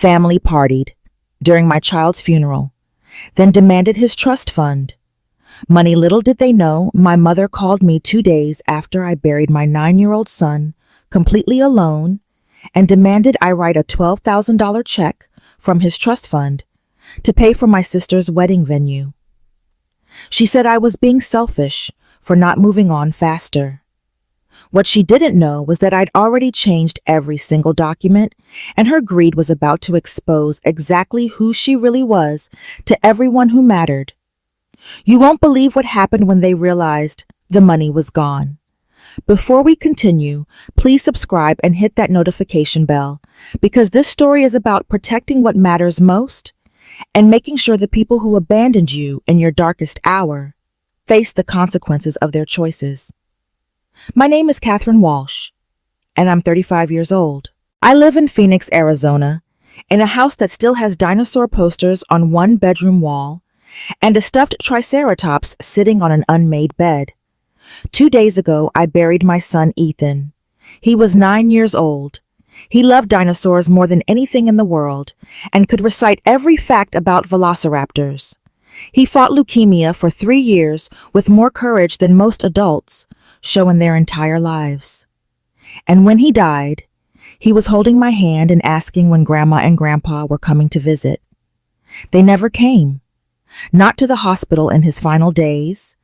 family partied during my child's funeral, then demanded his trust fund. Money little did they know, my mother called me 2 days after I buried my 9-year-old son, completely alone, and demanded I write a $12,000 check from his trust fund to pay for my sister's wedding venue. She said I was being selfish for not moving on faster. What she didn't know was that I'd already changed every single document, and her greed was about to expose exactly who she really was to everyone who mattered. You won't believe what happened when they realized the money was gone. Before we continue, please subscribe and hit that notification bell, because this story is about protecting what matters most and making sure the people who abandoned you in your darkest hour face the consequences of their choices. My name is Catherine Walsh, and I'm 35 years old. I live in Phoenix, Arizona, in a house that still has dinosaur posters on one bedroom wall and a stuffed triceratops sitting on an unmade bed. 2 days ago, I buried my son, Ethan. He was 9 years old. He loved dinosaurs more than anything in the world and could recite every fact about velociraptors. He fought leukemia for 3 years with more courage than most adults show in their entire lives. And when he died, he was holding my hand and asking when Grandma and Grandpa were coming to visit. They never came. Not to the hospital in his final days,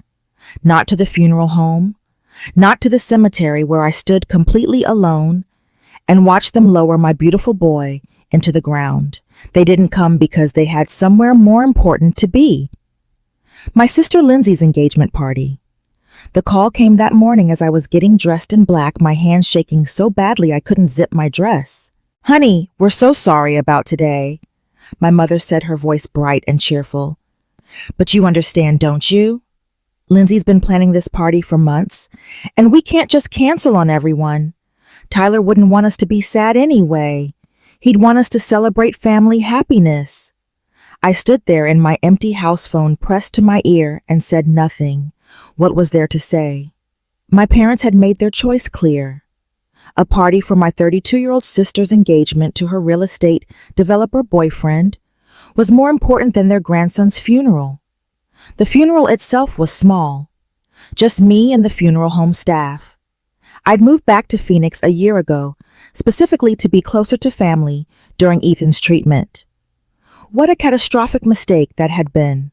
not to the funeral home, not to the cemetery where I stood completely alone and watched them lower my beautiful boy into the ground. They didn't come because they had somewhere more important to be. My sister Lindsay's engagement party. The call came that morning as I was getting dressed in black, my hands shaking so badly I couldn't zip my dress. "Honey, we're so sorry about today," my mother said, her voice bright and cheerful. "But you understand, don't you? Lindsay's been planning this party for months, and we can't just cancel on everyone. Tyler wouldn't want us to be sad anyway. He'd want us to celebrate family happiness." I stood there in my empty house phone pressed to my ear and said nothing. What was there to say? My parents had made their choice clear. A party for my 32-year-old sister's engagement to her real estate developer boyfriend was more important than their grandson's funeral. The funeral itself was small, just me and the funeral home staff. I'd moved back to Phoenix a year ago, specifically to be closer to family during Ethan's treatment. What a catastrophic mistake that had been.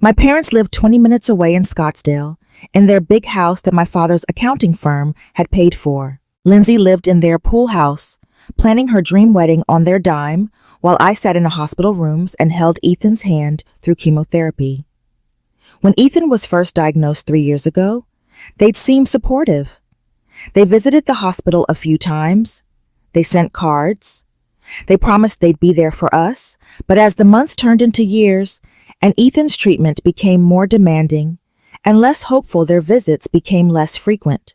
My parents lived 20 minutes away in Scottsdale, in their big house that my father's accounting firm had paid for. Lindsay lived in their pool house, planning her dream wedding on their dime, while I sat in the hospital rooms and held Ethan's hand through chemotherapy. When Ethan was first diagnosed 3 years ago, they'd seemed supportive. They visited the hospital a few times. They sent cards. They promised they'd be there for us, but as the months turned into years and Ethan's treatment became more demanding and less hopeful, their visits became less frequent.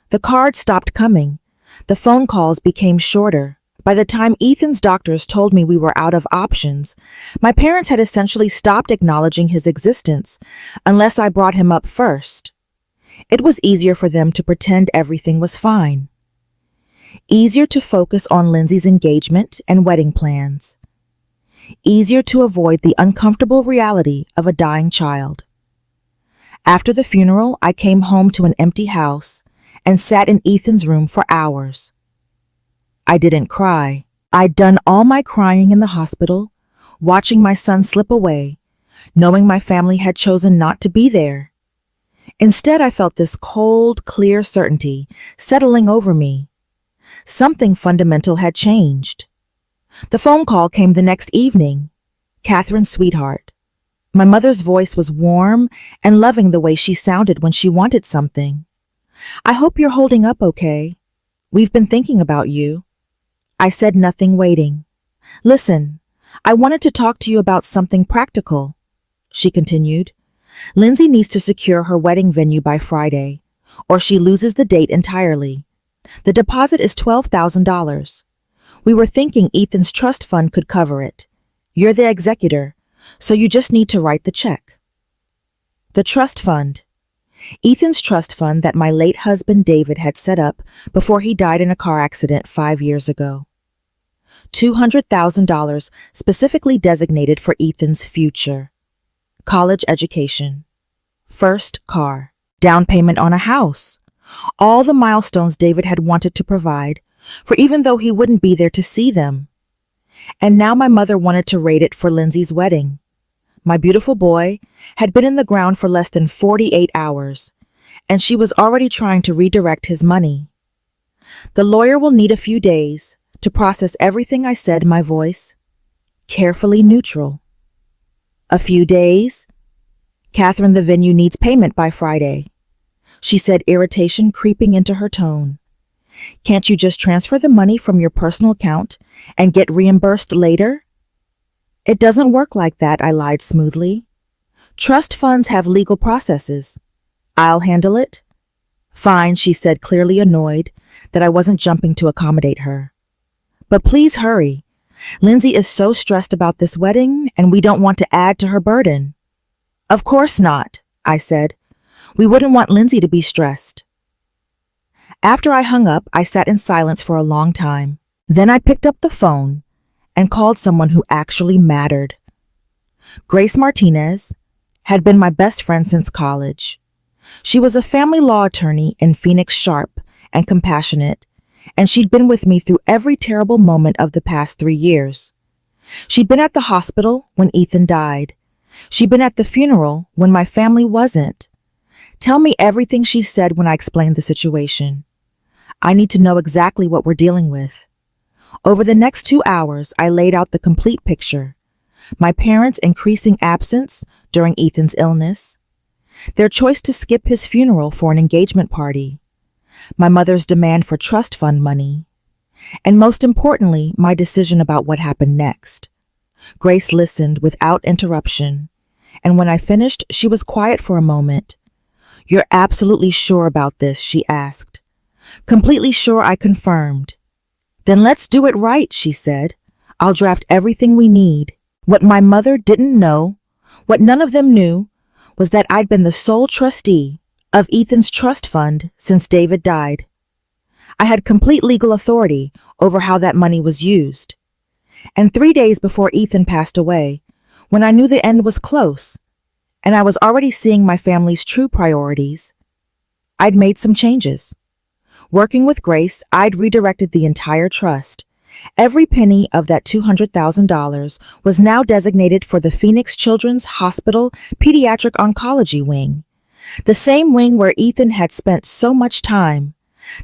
The cards stopped coming. The phone calls became shorter. By the time Ethan's doctors told me we were out of options, my parents had essentially stopped acknowledging his existence unless I brought him up first. It was easier for them to pretend everything was fine. Easier to focus on Lindsay's engagement and wedding plans. Easier to avoid the uncomfortable reality of a dying child. After the funeral, I came home to an empty house and sat in Ethan's room for hours. I didn't cry. I'd done all my crying in the hospital, watching my son slip away, knowing my family had chosen not to be there. Instead, I felt this cold, clear certainty settling over me. Something fundamental had changed. The phone call came the next evening. "Catherine, sweetheart." My mother's voice was warm and loving the way she sounded when she wanted something. "I hope you're holding up okay. We've been thinking about you." I said nothing, waiting. "Listen, I wanted to talk to you about something practical," she continued. "Lindsay needs to secure her wedding venue by Friday, or she loses the date entirely. The deposit is $12,000. We were thinking Ethan's trust fund could cover it. You're the executor, so you just need to write the check." The trust fund. Ethan's trust fund that my late husband David had set up before he died in a car accident 5 years ago. $200,000 specifically designated for Ethan's future. College education. First car. Down payment on a house. All the milestones David had wanted to provide, for even though he wouldn't be there to see them. And now my mother wanted to raid it for Lindsay's wedding. My beautiful boy had been in the ground for less than 48 hours, and she was already trying to redirect his money. The lawyer will need a few days to process everything I said, my voice carefully neutral. A few days? Catherine, the venue needs payment by Friday, she said, irritation creeping into her tone. Can't you just transfer the money from your personal account and get reimbursed later? It doesn't work like that, I lied smoothly. Trust funds have legal processes. I'll handle it. Fine, she said, clearly annoyed that I wasn't jumping to accommodate her. But please hurry. Lindsay is so stressed about this wedding, and we don't want to add to her burden. Of course not, I said. We wouldn't want Lindsay to be stressed. After I hung up, I sat in silence for a long time. Then I picked up the phone and called someone who actually mattered. Grace Martinez had been my best friend since college. She was a family law attorney in Phoenix, sharp and compassionate, and she'd been with me through every terrible moment of the past 3 years. She'd been at the hospital when Ethan died. She'd been at the funeral when my family wasn't. Tell me everything she said when I explained the situation. I need to know exactly what we're dealing with. Over the next 2 hours, I laid out the complete picture. My parents' increasing absence during Ethan's illness, their choice to skip his funeral for an engagement party, my mother's demand for trust fund money, and most importantly, my decision about what happened next. Grace listened without interruption, and when I finished, she was quiet for a moment. You're absolutely sure about this, she asked. Completely sure, I confirmed. Then let's do it right, she said. I'll draft everything we need. What my mother didn't know, what none of them knew, was that I'd been the sole trustee of Ethan's trust fund since David died. I had complete legal authority over how that money was used. And 3 days before Ethan passed away, when I knew the end was close, and I was already seeing my family's true priorities, I'd made some changes. Working with Grace, I'd redirected the entire trust. Every penny of that $200,000 was now designated for the Phoenix Children's Hospital Pediatric Oncology Wing, the same wing where Ethan had spent so much time,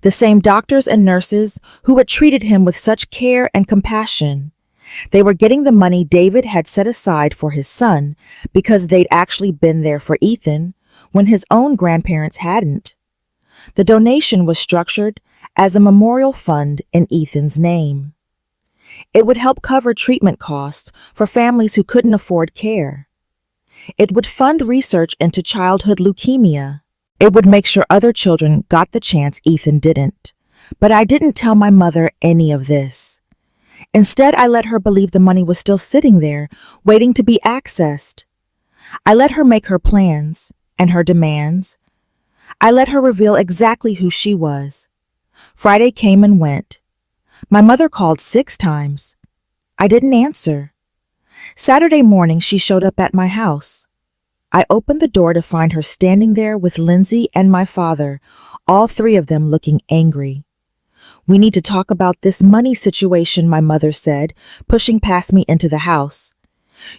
the same doctors and nurses who had treated him with such care and compassion. They were getting the money David had set aside for his son because they'd actually been there for Ethan when his own grandparents hadn't. The donation was structured as a memorial fund in Ethan's name. It would help cover treatment costs for families who couldn't afford care. It would fund research into childhood leukemia. It would make sure other children got the chance Ethan didn't. But I didn't tell my mother any of this. Instead, I let her believe the money was still sitting there, waiting to be accessed. I let her make her plans and her demands. I let her reveal exactly who she was. Friday came and went. My mother called 6 times. I didn't answer. Saturday morning, she showed up at my house. I opened the door to find her standing there with Lindsay and my father, all 3 of them looking angry. We need to talk about this money situation, my mother said, pushing past me into the house.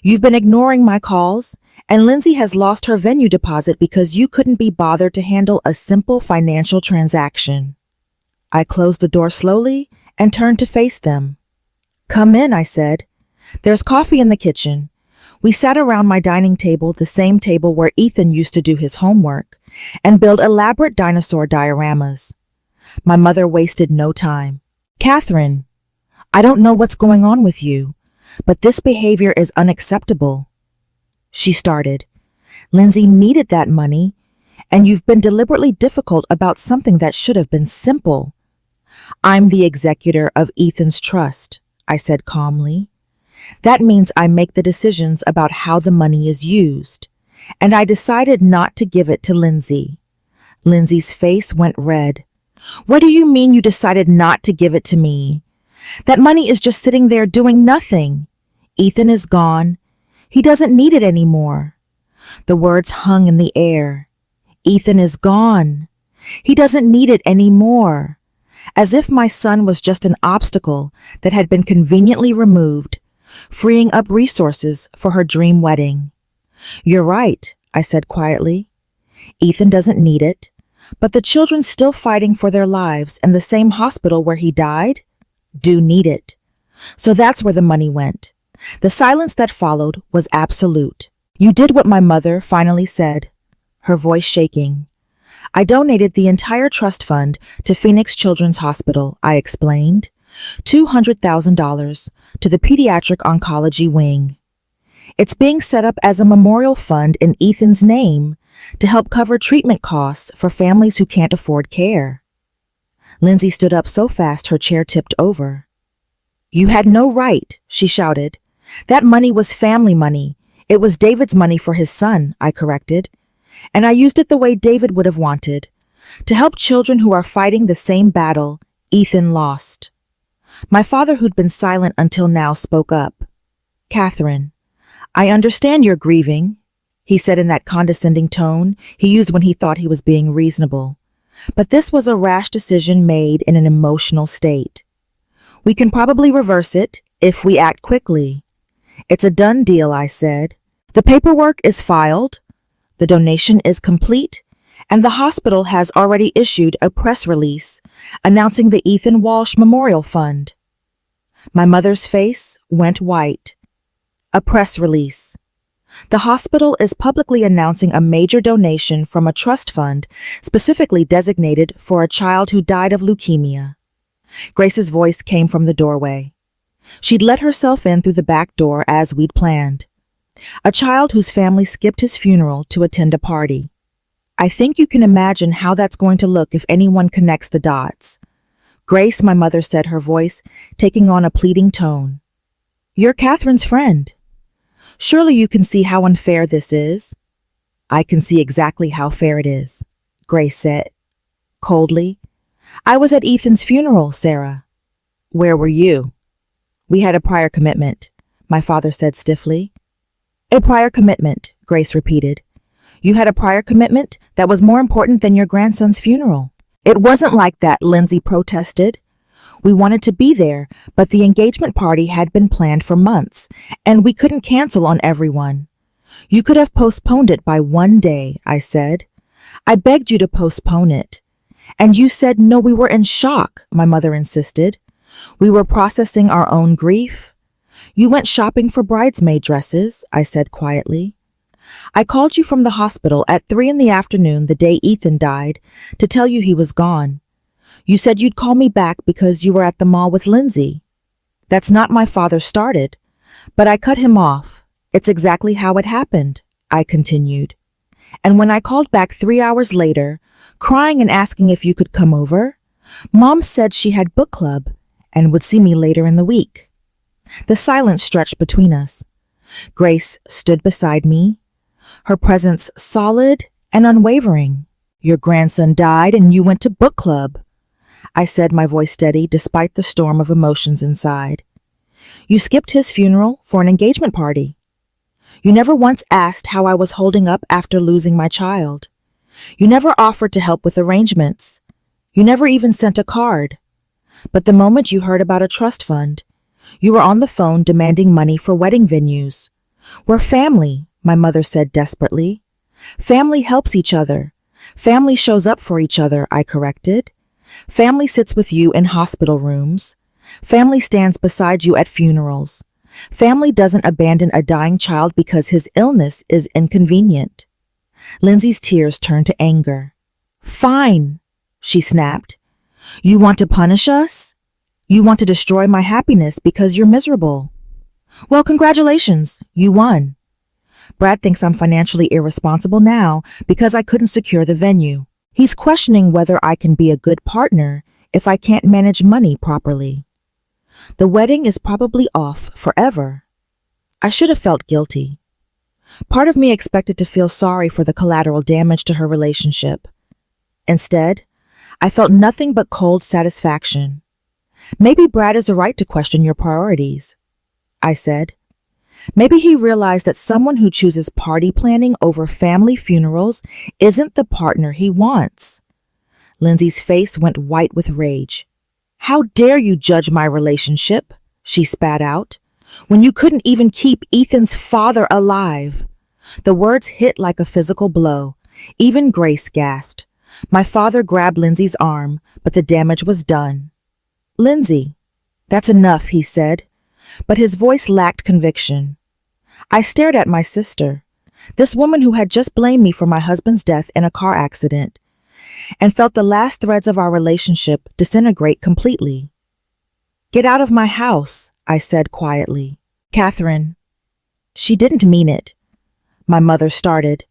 You've been ignoring my calls, and Lindsay has lost her venue deposit because you couldn't be bothered to handle a simple financial transaction. I closed the door slowly and turned to face them. Come in, I said. There's coffee in the kitchen. We sat around my dining table, the same table where Ethan used to do his homework, and build elaborate dinosaur dioramas. My mother wasted no time. Catherine, I don't know what's going on with you, but this behavior is unacceptable. She started. Lindsay needed that money, and you've been deliberately difficult about something that should have been simple. I'm the executor of Ethan's trust, I said calmly. That means I make the decisions about how the money is used, and I decided not to give it to Lindsay. Lindsay's face went red. What do you mean you decided not to give it to me? That money is just sitting there doing nothing. Ethan is gone. He doesn't need it anymore. The words hung in the air. Ethan is gone. He doesn't need it anymore. As if my son was just an obstacle that had been conveniently removed, freeing up resources for her dream wedding. You're right, I said quietly. Ethan doesn't need it, but the children still fighting for their lives in the same hospital where he died do need it. So that's where the money went. The silence that followed was absolute. You did what my mother finally said, her voice shaking. I donated the entire trust fund to Phoenix Children's Hospital, I explained. $200,000 to the pediatric oncology wing. It's being set up as a memorial fund in Ethan's name to help cover treatment costs for families who can't afford care. Lindsay stood up so fast her chair tipped over. You had no right, she shouted. That money was family money. It was David's money for his son, I corrected. And I used it the way David would have wanted, to help children who are fighting the same battle Ethan lost. My father, who'd been silent until now, spoke up. Catherine, I understand you're grieving, he said in that condescending tone he used when he thought he was being reasonable. But this was a rash decision made in an emotional state. We can probably reverse it if we act quickly. It's a done deal, I said. The paperwork is filed, the donation is complete, and the hospital has already issued a press release announcing the Ethan Walsh Memorial Fund. My mother's face went white. A press release. The hospital is publicly announcing a major donation from a trust fund specifically designated for a child who died of leukemia. Grace's voice came from the doorway. She'd let herself in through the back door as we'd planned. A child whose family skipped his funeral to attend a party. I think you can imagine how that's going to look if anyone connects the dots. Grace, my mother said, her voice taking on a pleading tone. You're Catherine's friend. Surely you can see how unfair this is. I can see exactly how fair it is, Grace said, coldly. I was at Ethan's funeral, Sarah. Where were you? We had a prior commitment, my father said stiffly. A prior commitment, Grace repeated. You had a prior commitment that was more important than your grandson's funeral. It wasn't like that, Lindsay protested. We wanted to be there, but the engagement party had been planned for months, and we couldn't cancel on everyone. You could have postponed it by one day, I said. I begged you to postpone it. And you said no, we were in shock, my mother insisted. We were processing our own grief. You went shopping for bridesmaid dresses, I said quietly. I called you from the hospital at 3 p.m. the day Ethan died to tell you he was gone. You said you'd call me back because you were at the mall with Lindsay. That's not my father started, but I cut him off. It's exactly how it happened, I continued. And when I called back 3 hours later, crying and asking if you could come over, Mom said she had book club and would see me later in the week. The silence stretched between us. Grace stood beside me, her presence solid and unwavering. Your grandson died and you went to book club, I said, my voice steady despite the storm of emotions inside. You skipped his funeral for an engagement party. You never once asked how I was holding up after losing my child. You never offered to help with arrangements. You never even sent a card. But the moment you heard about a trust fund, you were on the phone demanding money for wedding venues. We're family, my mother said desperately. Family helps each other. Family shows up for each other, I corrected. Family sits with you in hospital rooms. Family stands beside you at funerals. Family doesn't abandon a dying child because his illness is inconvenient. Lindsay's tears turned to anger. Fine, she snapped. You want to punish us? You want to destroy my happiness because you're miserable. Well, congratulations, you won. Brad thinks I'm financially irresponsible now because I couldn't secure the venue. He's questioning whether I can be a good partner if I can't manage money properly. The wedding is probably off forever. I should have felt guilty. Part of me expected to feel sorry for the collateral damage to her relationship. Instead, I felt nothing but cold satisfaction. Maybe Brad is right to question your priorities, I said. Maybe he realized that someone who chooses party planning over family funerals isn't the partner he wants. Lindsay's face went white with rage. How dare you judge my relationship, she spat out, when you couldn't even keep Ethan's father alive. The words hit like a physical blow. Even Grace gasped. My father grabbed Lindsay's arm, but the damage was done. Lindsay, that's enough, he said, but his voice lacked conviction. I stared at my sister, this woman who had just blamed me for my husband's death in a car accident, and felt the last threads of our relationship disintegrate completely. Get out of my house, I said quietly. Catherine. She didn't mean it. My mother started.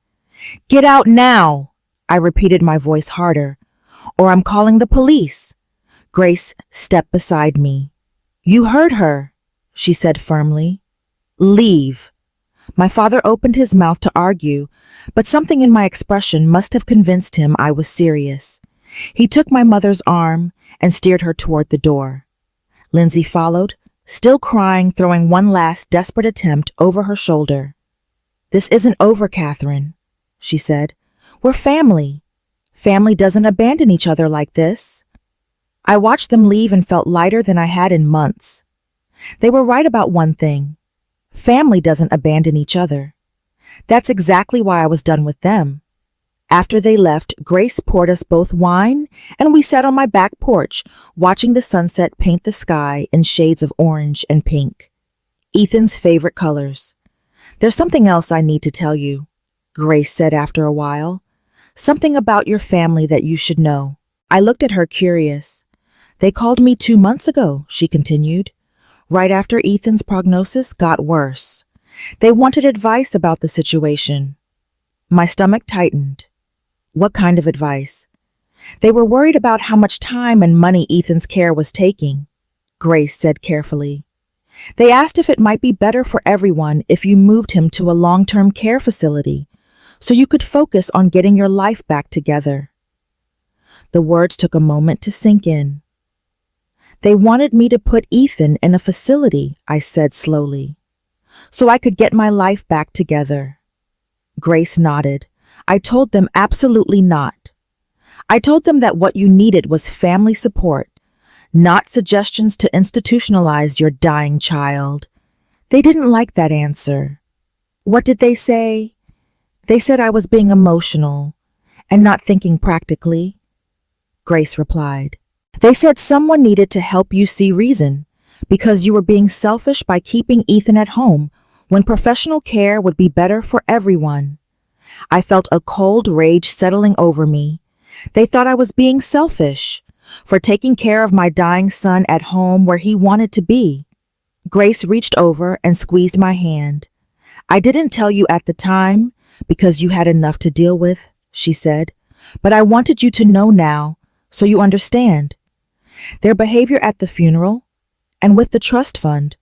Get out now, I repeated, my voice harder, or I'm calling the police. Grace stepped beside me. You heard her, she said firmly. Leave. My father opened his mouth to argue, but something in my expression must have convinced him I was serious. He took my mother's arm and steered her toward the door. Lindsay followed, still crying, throwing one last desperate attempt over her shoulder. This isn't over, Catherine, she said. We're family. Family doesn't abandon each other like this. I watched them leave and felt lighter than I had in months. They were right about one thing. Family doesn't abandon each other. That's exactly why I was done with them. After they left, Grace poured us both wine, and we sat on my back porch, watching the sunset paint the sky in shades of orange and pink. Ethan's favorite colors. There's something else I need to tell you, Grace said after a while. Something about your family that you should know. I looked at her curious. They called me 2 months ago, she continued, right after Ethan's prognosis got worse. They wanted advice about the situation. My stomach tightened. What kind of advice? They were worried about how much time and money Ethan's care was taking, Grace said carefully. They asked if it might be better for everyone if you moved him to a long-term care facility, so you could focus on getting your life back together. The words took a moment to sink in. They wanted me to put Ethan in a facility, I said slowly, so I could get my life back together. Grace nodded. I told them absolutely not. I told them that what you needed was family support, not suggestions to institutionalize your dying child. They didn't like that answer. What did they say? They said I was being emotional and not thinking practically. Grace replied. They said someone needed to help you see reason because you were being selfish by keeping Ethan at home when professional care would be better for everyone. I felt a cold rage settling over me. They thought I was being selfish for taking care of my dying son at home where he wanted to be. Grace reached over and squeezed my hand. I didn't tell you at the time because you had enough to deal with, she said, but I wanted you to know now so you understand. Their behavior at the funeral and with the trust fund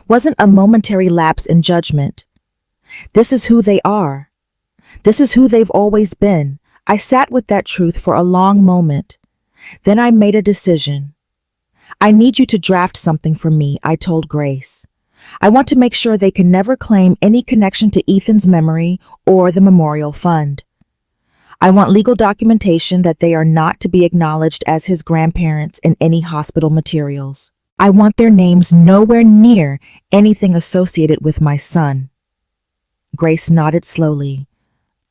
wasn't a momentary lapse in judgment. This is who they are. This is who they've always been. I sat with that truth for a long moment. Then I made a decision. I need you to draft something for me, I told Grace. I want to make sure they can never claim any connection to Ethan's memory or the memorial fund. I want legal documentation that they are not to be acknowledged as his grandparents in any hospital materials. I want their names nowhere near anything associated with my son. Grace nodded slowly.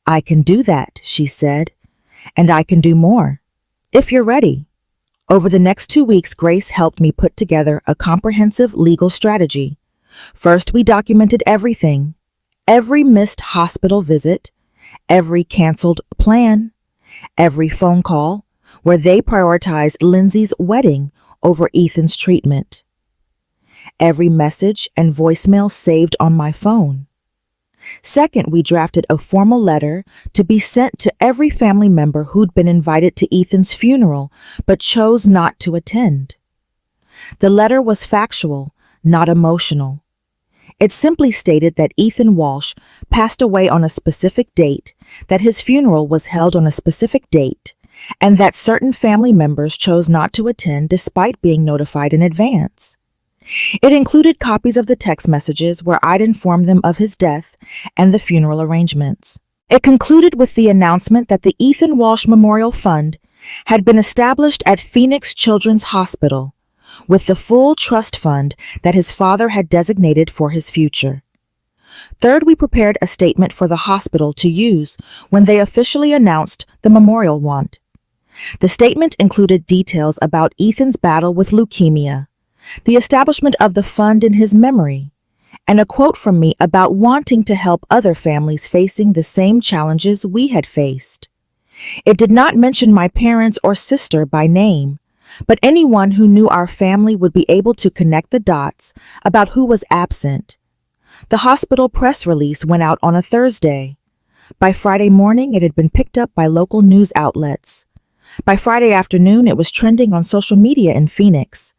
I can do that, she said, and I can do more, if you're ready. Over the next 2 weeks, Grace helped me put together a comprehensive legal strategy. First, we documented everything, every missed hospital visit, every canceled plan, every phone call where they prioritized Lindsay's wedding over Ethan's treatment, every message and voicemail saved on my phone. Second, we drafted a formal letter to be sent to every family member who'd been invited to Ethan's funeral but chose not to attend. The letter was factual, not emotional. It simply stated that Ethan Walsh passed away on a specific date, that his funeral was held on a specific date, and that certain family members chose not to attend despite being notified in advance. It included copies of the text messages where I'd informed them of his death and the funeral arrangements. It concluded with the announcement that the Ethan Walsh Memorial Fund had been established at Phoenix Children's Hospital with the full trust fund that his father had designated for his future. Third, we prepared a statement for the hospital to use when they officially announced the memorial want. The statement included details about Ethan's battle with leukemia, the establishment of the fund in his memory, and a quote from me about wanting to help other families facing the same challenges we had faced. It did not mention my parents or sister by name, but anyone who knew our family would be able to connect the dots about who was absent. The hospital press release went out on a Thursday. By Friday morning, it had been picked up by local news outlets. By Friday afternoon, it was trending on social media in Phoenix.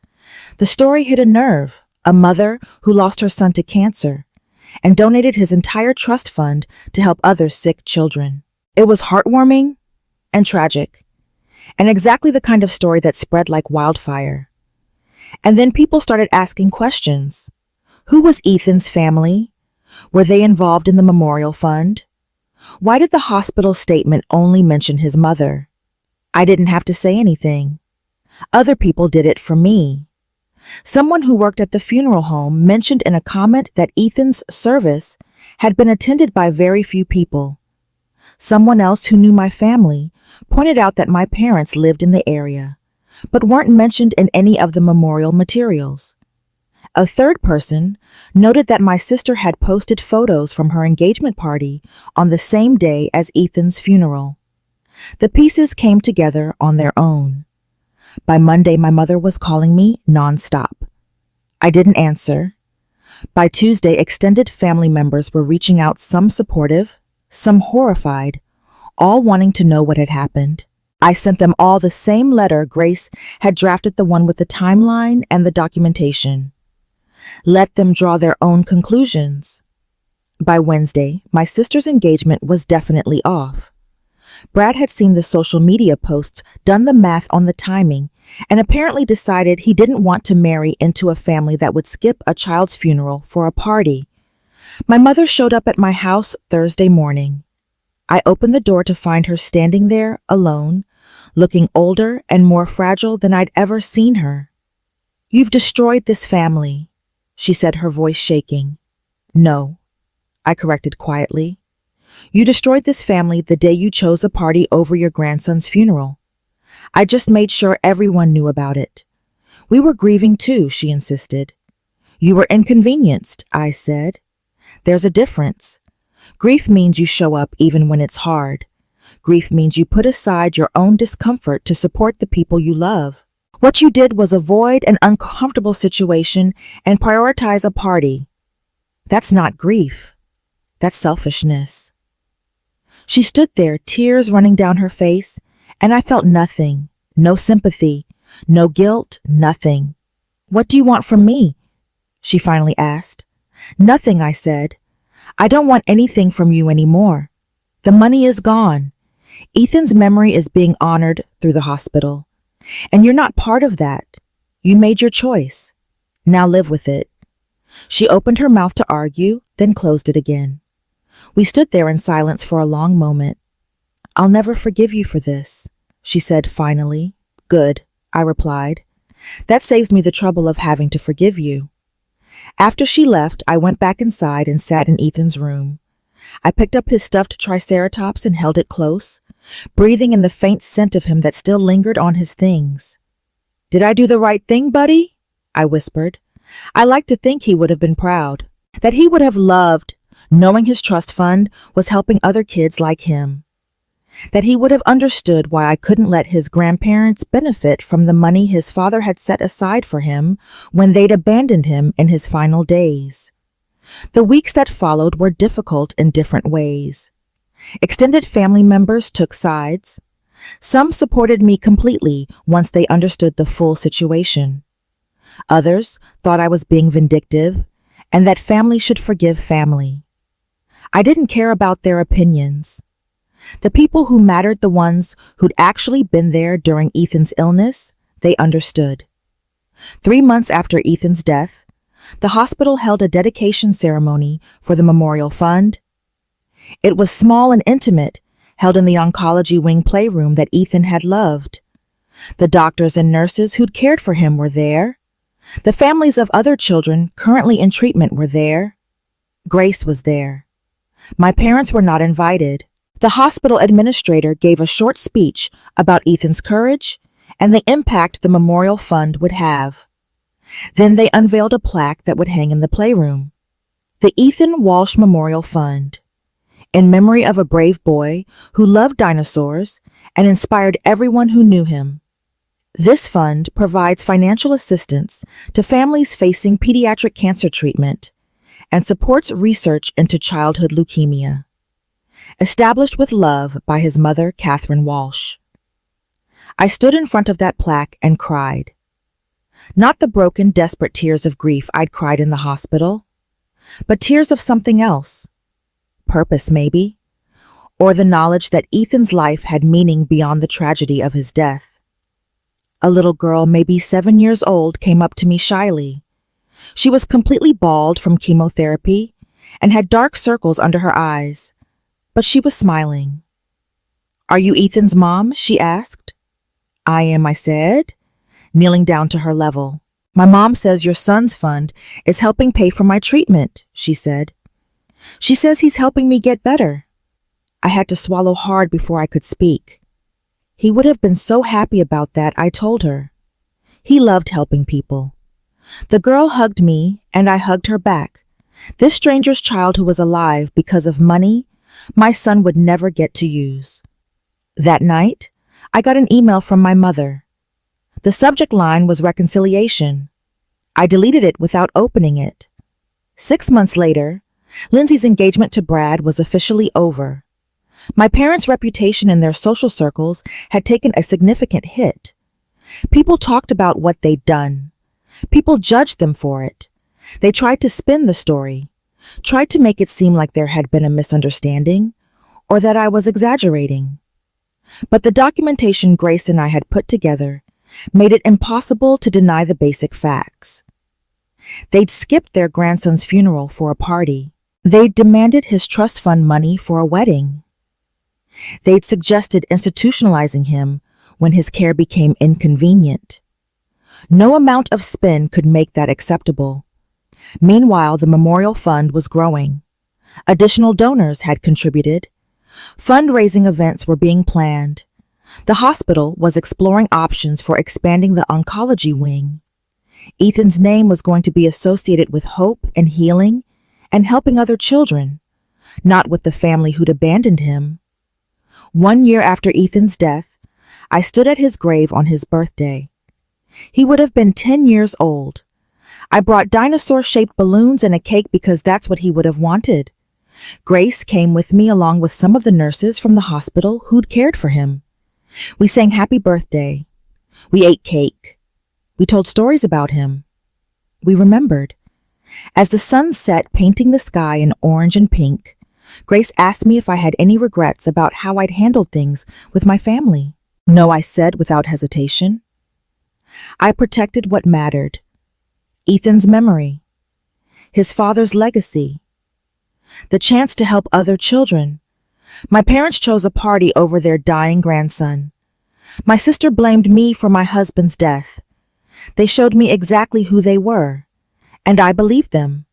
The story hit a nerve, a mother who lost her son to cancer and donated his entire trust fund to help other sick children. It was heartwarming and tragic, and exactly the kind of story that spread like wildfire. And then people started asking questions. Who was Ethan's family? Were they involved in the memorial fund? Why did the hospital statement only mention his mother? I didn't have to say anything. Other people did it for me. Someone who worked at the funeral home mentioned in a comment that Ethan's service had been attended by very few people. Someone else who knew my family pointed out that my parents lived in the area, but weren't mentioned in any of the memorial materials. A third person noted that my sister had posted photos from her engagement party on the same day as Ethan's funeral. The pieces came together on their own. By Monday, my mother was calling me nonstop. I didn't answer. By Tuesday, extended family members were reaching out, some supportive, some horrified, all wanting to know what had happened. I sent them all the same letter. Grace had drafted the one with the timeline and the documentation. Let them draw their own conclusions. By Wednesday, my sister's engagement was definitely off. Brad had seen the social media posts, done the math on the timing, and apparently decided he didn't want to marry into a family that would skip a child's funeral for a party. My mother showed up at my house Thursday morning. I opened the door to find her standing there, alone, looking older and more fragile than I'd ever seen her. "You've destroyed this family," she said, her voice shaking. "No," I corrected quietly. "You destroyed this family the day you chose a party over your grandson's funeral. I just made sure everyone knew about it. We were grieving too," she insisted. "You were inconvenienced," I said. "There's a difference. Grief means you show up even when it's hard. Grief means you put aside your own discomfort to support the people you love. What you did was avoid an uncomfortable situation and prioritize a party. That's not grief. That's selfishness." She stood there, tears running down her face, and I felt nothing, no sympathy, no guilt, nothing. "What do you want from me?" she finally asked. "Nothing," I said. "I don't want anything from you anymore. The money is gone. Ethan's memory is being honored through the hospital. And you're not part of that. You made your choice. Now live with it." She opened her mouth to argue, then closed it again. We stood there in silence for a long moment. "I'll never forgive you for this," she said finally. "Good," I replied. "That saves me the trouble of having to forgive you." After she left, I went back inside and sat in Ethan's room. I picked up his stuffed triceratops and held it close, breathing in the faint scent of him that still lingered on his things. "Did I do the right thing, buddy?" I whispered. I liked to think he would have been proud, that he would have loved knowing his trust fund was helping other kids like him, that he would have understood why I couldn't let his grandparents benefit from the money his father had set aside for him when they'd abandoned him in his final days. The weeks that followed were difficult in different ways. Extended family members took sides. Some supported me completely once they understood the full situation. Others thought I was being vindictive and that family should forgive family. I didn't care about their opinions. The people who mattered, the ones who'd actually been there during Ethan's illness, they understood. 3 months after Ethan's death, the hospital held a dedication ceremony for the memorial fund. It was small and intimate, held in the oncology wing playroom that Ethan had loved. The doctors and nurses who'd cared for him were there. The families of other children currently in treatment were there. Grace was there. My parents were not invited. The hospital administrator gave a short speech about Ethan's courage and the impact the memorial fund would have. Then they unveiled a plaque that would hang in the playroom. The Ethan Walsh Memorial Fund, in memory of a brave boy who loved dinosaurs and inspired everyone who knew him. This fund provides financial assistance to families facing pediatric cancer treatment and supports research into childhood leukemia. Established with love by his mother, Catherine Walsh. I stood in front of that plaque and cried. Not the broken, desperate tears of grief I'd cried in the hospital, but tears of something else. Purpose, maybe, or the knowledge that Ethan's life had meaning beyond the tragedy of his death. A little girl, maybe 7 years old, came up to me shyly. She was completely bald from chemotherapy and had dark circles under her eyes, but she was smiling. "Are you Ethan's mom?" she asked. "I am," I said, kneeling down to her level. "My mom says your son's fund is helping pay for my treatment," she said. "She says he's helping me get better." I had to swallow hard before I could speak. He would have been so happy about that, I told her. He loved helping people. The girl hugged me, and I hugged her back. This stranger's child who was alive because of money my son would never get to use. That night, I got an email from my mother. The subject line was reconciliation. I deleted it without opening it. 6 months later, Lindsay's engagement to Brad was officially over. My parents' reputation in their social circles had taken a significant hit. People talked about what they'd done. People judged them for it. They tried to spin the story, tried to make it seem like there had been a misunderstanding, or that I was exaggerating. But the documentation Grace and I had put together made it impossible to deny the basic facts. They'd skipped their grandson's funeral for a party. They'd demanded his trust fund money for a wedding. They'd suggested institutionalizing him when his care became inconvenient. No amount of spin could make that acceptable. Meanwhile, the memorial fund was growing. Additional donors had contributed. Fundraising events were being planned. The hospital was exploring options for expanding the oncology wing. Ethan's name was going to be associated with hope and healing and helping other children, not with the family who'd abandoned him. 1 year after Ethan's death, I stood at his grave on his birthday. He would have been 10 years old. I brought dinosaur-shaped balloons and a cake because that's what he would have wanted. Grace came with me along with some of the nurses from the hospital who'd cared for him. We sang happy birthday. We ate cake. We told stories about him. We remembered. As the sun set, painting the sky in orange and pink, Grace asked me if I had any regrets about how I'd handled things with my family. No, I said without hesitation. I protected what mattered. Ethan's memory, his father's legacy, the chance to help other children. My parents chose a party over their dying grandson. My sister blamed me for my husband's death. They showed me exactly who they were, and I believed them.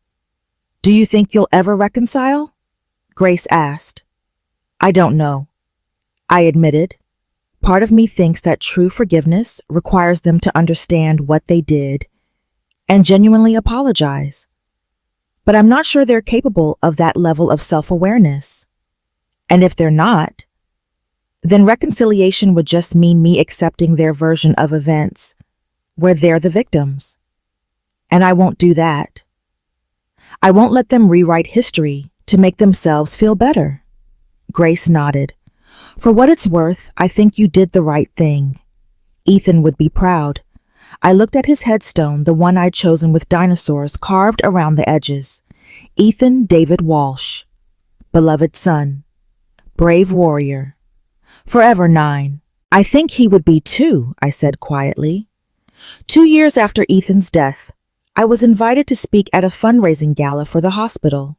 "Do you think you'll ever reconcile?" Grace asked. "I don't know," I admitted. Part of me thinks that true forgiveness requires them to understand what they did and genuinely apologize. But I'm not sure they're capable of that level of self-awareness. And if they're not, then reconciliation would just mean me accepting their version of events, where they're the victims. And I won't do that. I won't let them rewrite history to make themselves feel better. Grace nodded. "For what it's worth, I think you did the right thing. Ethan would be proud." I looked at his headstone, the one I'd chosen with dinosaurs carved around the edges. Ethan David Walsh, beloved son. Brave warrior. Forever 9. I think he would be too, I said quietly. 2 years after Ethan's death, I was invited to speak at a fundraising gala for the hospital.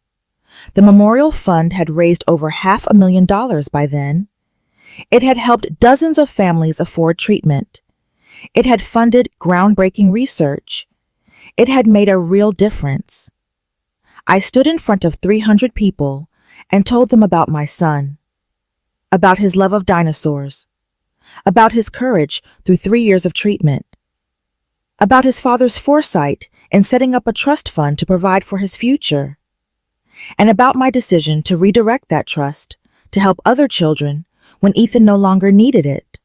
The memorial fund had raised over $500,000 by then. It had helped dozens of families afford treatment. It had funded groundbreaking research. It had made a real difference. I stood in front of 300 people and told them about my son, about his love of dinosaurs, about his courage through 3 years of treatment, about his father's foresight in setting up a trust fund to provide for his future, and about my decision to redirect that trust to help other children when Ethan no longer needed it.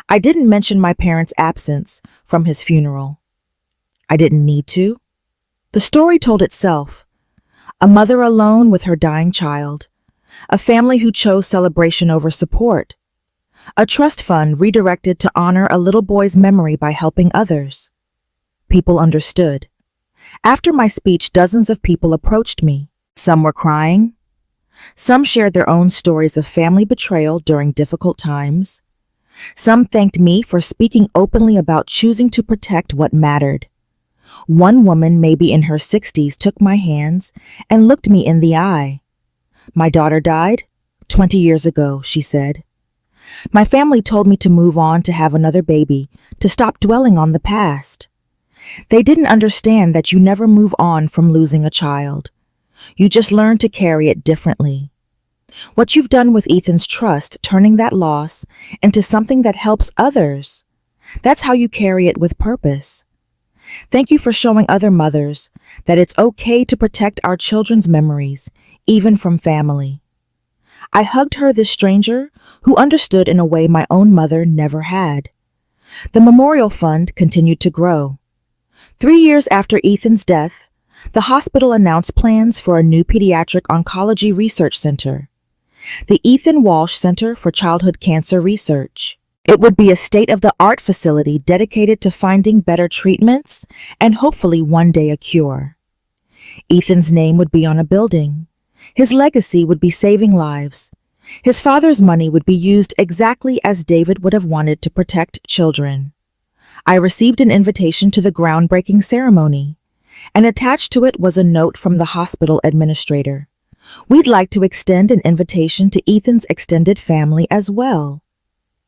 I didn't mention my parents' absence from his funeral. I didn't need to. The story told itself. A mother alone with her dying child, a family who chose celebration over support, a trust fund redirected to honor a little boy's memory by helping others. People understood. After my speech, dozens of people approached me. Some were crying. Some shared their own stories of family betrayal during difficult times. Some thanked me for speaking openly about choosing to protect what mattered. One woman, maybe in her 60s, took my hands and looked me in the eye. My daughter died 20 years ago, she said. My family told me to move on, to have another baby, to stop dwelling on the past. They didn't understand that you never move on from losing a child. You just learn to carry it differently. What you've done with Ethan's trust, turning that loss into something that helps others, that's how you carry it with purpose. Thank you for showing other mothers that it's okay to protect our children's memories, even from family. I hugged her, this stranger who understood in a way my own mother never had. The memorial fund continued to grow. 3 years after Ethan's death, the hospital announced plans for a new pediatric oncology research center, the Ethan Walsh Center for Childhood Cancer Research. It would be a state-of-the-art facility dedicated to finding better treatments and hopefully one day a cure. Ethan's name would be on a building. His legacy would be saving lives. His father's money would be used exactly as David would have wanted to protect children. I received an invitation to the groundbreaking ceremony, and attached to it was a note from the hospital administrator. We'd like to extend an invitation to Ethan's extended family as well.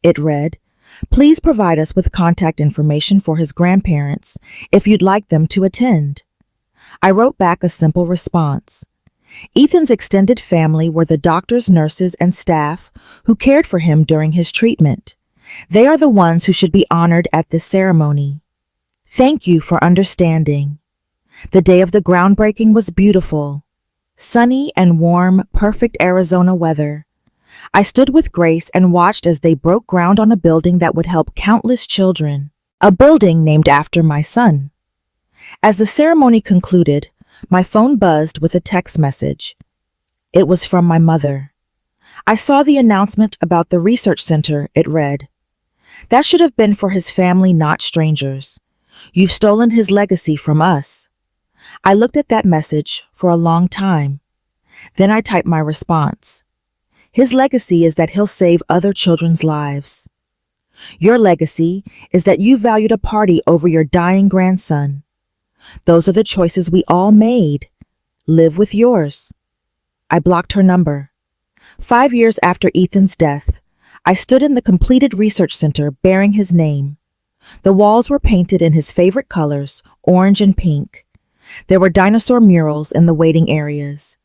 It read, please provide us with contact information for his grandparents if you'd like them to attend. I wrote back a simple response. Ethan's extended family were the doctors, nurses, and staff who cared for him during his treatment. They are the ones who should be honored at this ceremony. Thank you for understanding. The day of the groundbreaking was beautiful. Sunny and warm, perfect Arizona weather. I stood with Grace and watched as they broke ground on a building that would help countless children, a building named after my son. As the ceremony concluded, my phone buzzed with a text message. It was from my mother. I saw the announcement about the research center, it read. That should have been for his family, not strangers. You've stolen his legacy from us. I looked at that message for a long time. Then I typed my response. His legacy is that he'll save other children's lives. Your legacy is that you valued a party over your dying grandson. Those are the choices we all made. Live with yours. I blocked her number. 5 years after Ethan's death, I stood in the completed research center bearing his name. The walls were painted in his favorite colors, orange and pink. There were dinosaur murals in the waiting areas.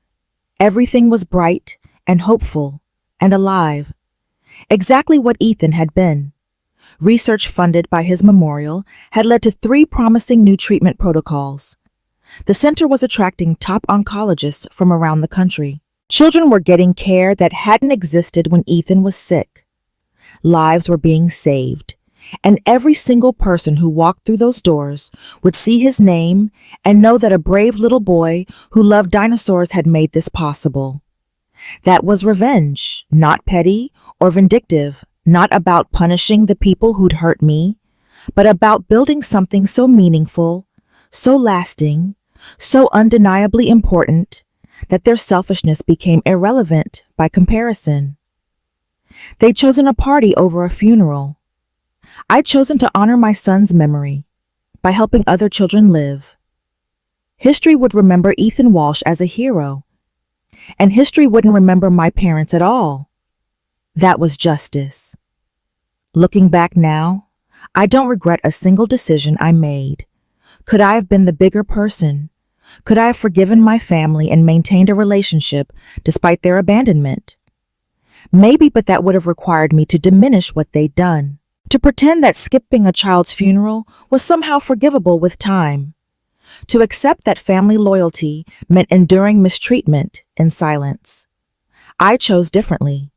Everything was bright and hopeful and alive. Exactly what Ethan had been. Research funded by his memorial had led to 3 promising new treatment protocols. The center was attracting top oncologists from around the country. Children were getting care that hadn't existed when Ethan was sick. Lives were being saved, and every single person who walked through those doors would see his name and know that a brave little boy who loved dinosaurs had made this possible. That was revenge, not petty or vindictive, not about punishing the people who'd hurt me, but about building something so meaningful, so lasting, so undeniably important, that their selfishness became irrelevant by comparison. They'd chosen a party over a funeral. I'd chosen to honor my son's memory by helping other children live. History would remember Ethan Walsh as a hero, and history wouldn't remember my parents at all. That was justice. Looking back now, I don't regret a single decision I made. Could I have been the bigger person? Could I have forgiven my family and maintained a relationship despite their abandonment? Maybe, but that would have required me to diminish what they'd done, to pretend that skipping a child's funeral was somehow forgivable with time, to accept that family loyalty meant enduring mistreatment in silence. I chose differently.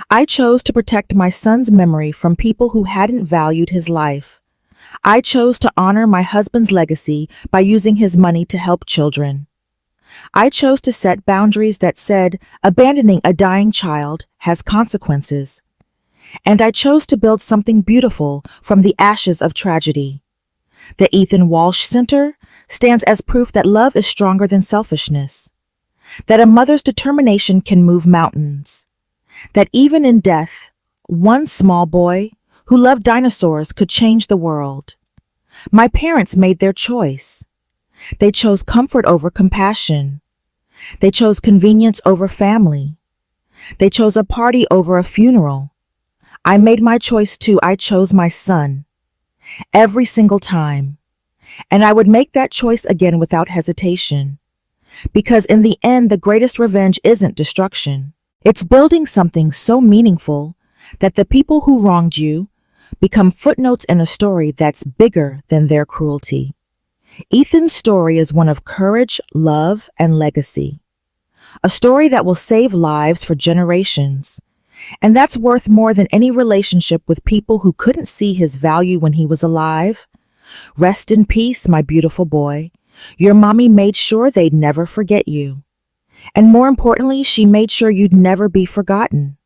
I chose to protect my son's memory from people who hadn't valued his life. I chose to honor my husband's legacy by using his money to help children. I chose to set boundaries that said abandoning a dying child has consequences. And I chose to build something beautiful from the ashes of tragedy. The Ethan Walsh Center stands as proof that love is stronger than selfishness, that a mother's determination can move mountains, that even in death, one small boy who loved dinosaurs could change the world. My parents made their choice. They chose comfort over compassion. They chose convenience over family. They chose a party over a funeral. I made my choice too. I chose my son. Every single time. And I would make that choice again without hesitation. Because in the end, the greatest revenge isn't destruction. It's building something so meaningful that the people who wronged you become footnotes in a story that's bigger than their cruelty. Ethan's story is one of courage, love, and legacy. A story that will save lives for generations. And that's worth more than any relationship with people who couldn't see his value when he was alive. Rest in peace, my beautiful boy. Your mommy made sure they'd never forget you. And more importantly, she made sure you'd never be forgotten.